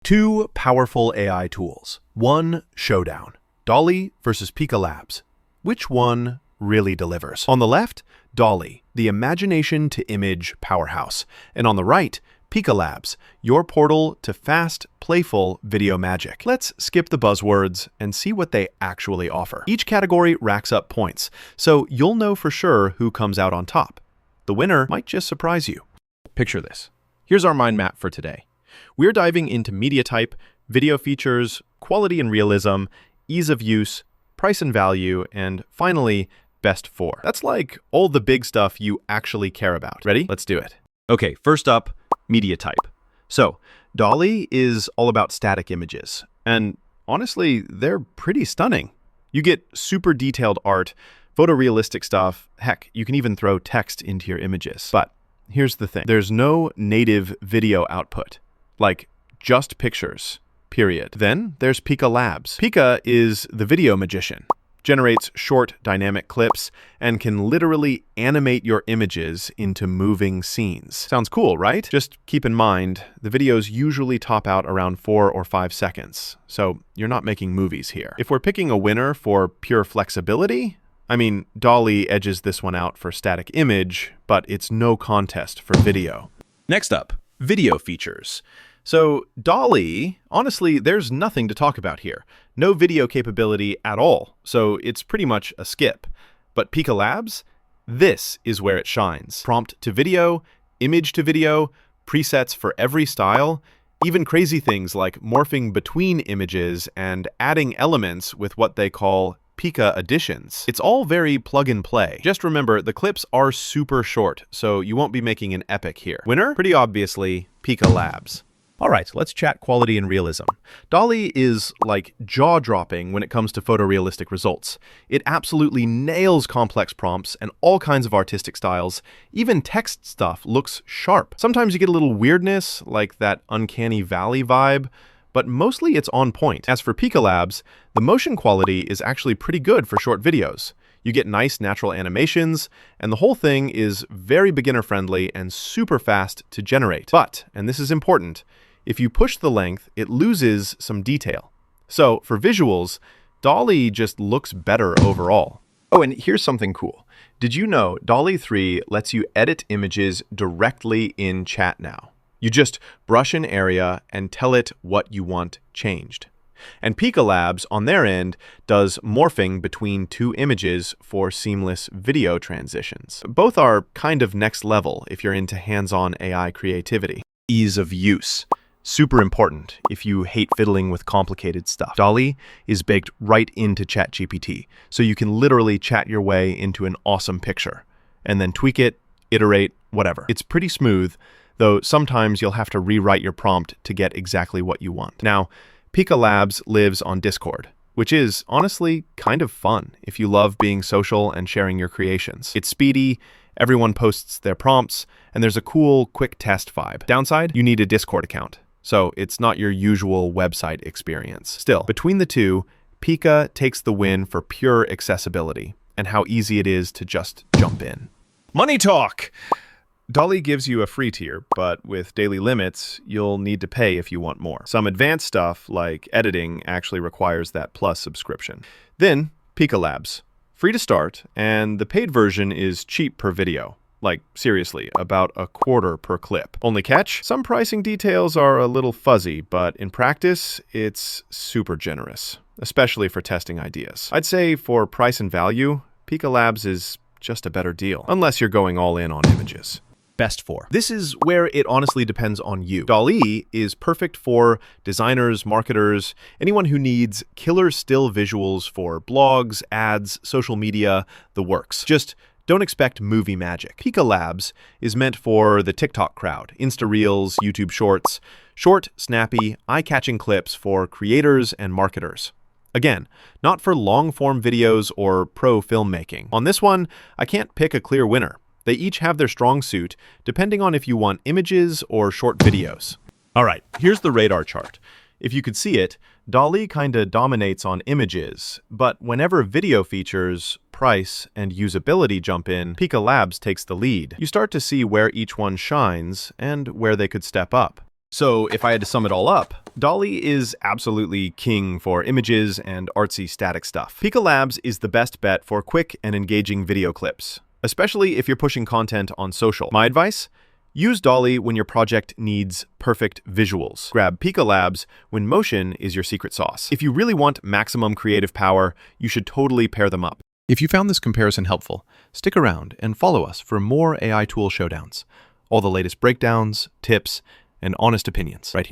Two powerful AI tools. One showdown. DALL-E versus Pika Labs. Which one really delivers? On the left, DALL-E, the imagination-to-image powerhouse. And on the right, Pika Labs, your portal to fast, playful video magic. Let's skip the buzzwords and see what they actually offer. Each category racks up points, so you'll know for sure who comes out on top. The winner might just surprise you. Picture this. Here's our mind map for today. We're diving into media type, video features, quality and realism, ease of use, price and value, and finally, best for. That's like all the big stuff you actually care about. Ready? Let's do it. Okay, first up, media type. So, DALL-E is all about static images, and honestly, they're pretty stunning. You get super detailed art, photorealistic stuff, heck, you can even throw text into your images. But here's the thing. There's no native video output, like just pictures, period. Then there's Pika Labs. Pika is the video magician, generates short dynamic clips, and can literally animate your images into moving scenes. Sounds cool, right? Just keep in mind, the videos usually top out around 4 or 5 seconds, so you're not making movies here. If we're picking a winner for pure flexibility, I mean, DALL-E edges this one out for static image, but it's no contest for video. Next up, video features. So DALL-E, honestly, there's nothing to talk about here. No video capability at all, so it's pretty much a skip. But Pika Labs, this is where it shines. Prompt to video, image to video, presets for every style, even crazy things like morphing between images and adding elements with what they call Pika additions. It's all very plug and play. Just remember, the clips are super short, so you won't be making an epic here. Winner? Pretty obviously, Pika Labs. All right, let's chat quality and realism. DALL-E is like jaw-dropping when it comes to photorealistic results. It absolutely nails complex prompts and all kinds of artistic styles. Even text stuff looks sharp. Sometimes you get a little weirdness, like that uncanny valley vibe, but mostly it's on point. As for Pika Labs, the motion quality is actually pretty good for short videos. You get nice natural animations, and the whole thing is very beginner-friendly and super fast to generate. But, and this is important, if you push the length, it loses some detail. So, for visuals, DALL-E just looks better overall. Oh, and here's something cool. Did you know DALL-E 3 lets you edit images directly in chat now? You just brush an area and tell it what you want changed. And Pika Labs, on their end, does morphing between two images for seamless video transitions. Both are kind of next level if you're into hands-on AI creativity. Ease of use. Super important if you hate fiddling with complicated stuff. DALL-E is baked right into ChatGPT, so you can literally chat your way into an awesome picture, and then tweak it, iterate, whatever. It's pretty smooth, though sometimes you'll have to rewrite your prompt to get exactly what you want. Now, Pika Labs lives on Discord, which is honestly kind of fun if you love being social and sharing your creations. It's speedy, everyone posts their prompts, and there's a cool, quick test vibe. Downside, you need a Discord account, so it's not your usual website experience. Still, between the two, Pika takes the win for pure accessibility and how easy it is to just jump in. Money talk! DALL-E gives you a free tier, but with daily limits, you'll need to pay if you want more. Some advanced stuff, like editing, actually requires that Plus subscription. Then, Pika Labs. Free to start, and the paid version is cheap per video. Like, seriously, about $0.25 per clip. Only catch? Some pricing details are a little fuzzy, but in practice, it's super generous, especially for testing ideas. I'd say for price and value, Pika Labs is just a better deal, unless you're going all in on images. Best for. This is where it honestly depends on you. DALL-E is perfect for designers, marketers, anyone who needs killer still visuals for blogs, ads, social media, the works. Just don't expect movie magic. Pika Labs is meant for the TikTok crowd, Insta Reels, YouTube Shorts, short, snappy, eye-catching clips for creators and marketers. Again, not for long-form videos or pro filmmaking. On this one, I can't pick a clear winner. They each have their strong suit, depending on if you want images or short videos. All right, here's the radar chart. If you could see it, DALL-E kinda dominates on images, but whenever video features, price, and usability jump in, Pika Labs takes the lead. You start to see where each one shines and where they could step up. So if I had to sum it all up, DALL-E is absolutely king for images and artsy static stuff. Pika Labs is the best bet for quick and engaging video clips, especially if you're pushing content on social. My advice? Use DALL-E when your project needs perfect visuals. Grab Pika Labs when motion is your secret sauce. If you really want maximum creative power, you should totally pair them up. If you found this comparison helpful, stick around and follow us for more AI tool showdowns. All the latest breakdowns, tips, and honest opinions right here.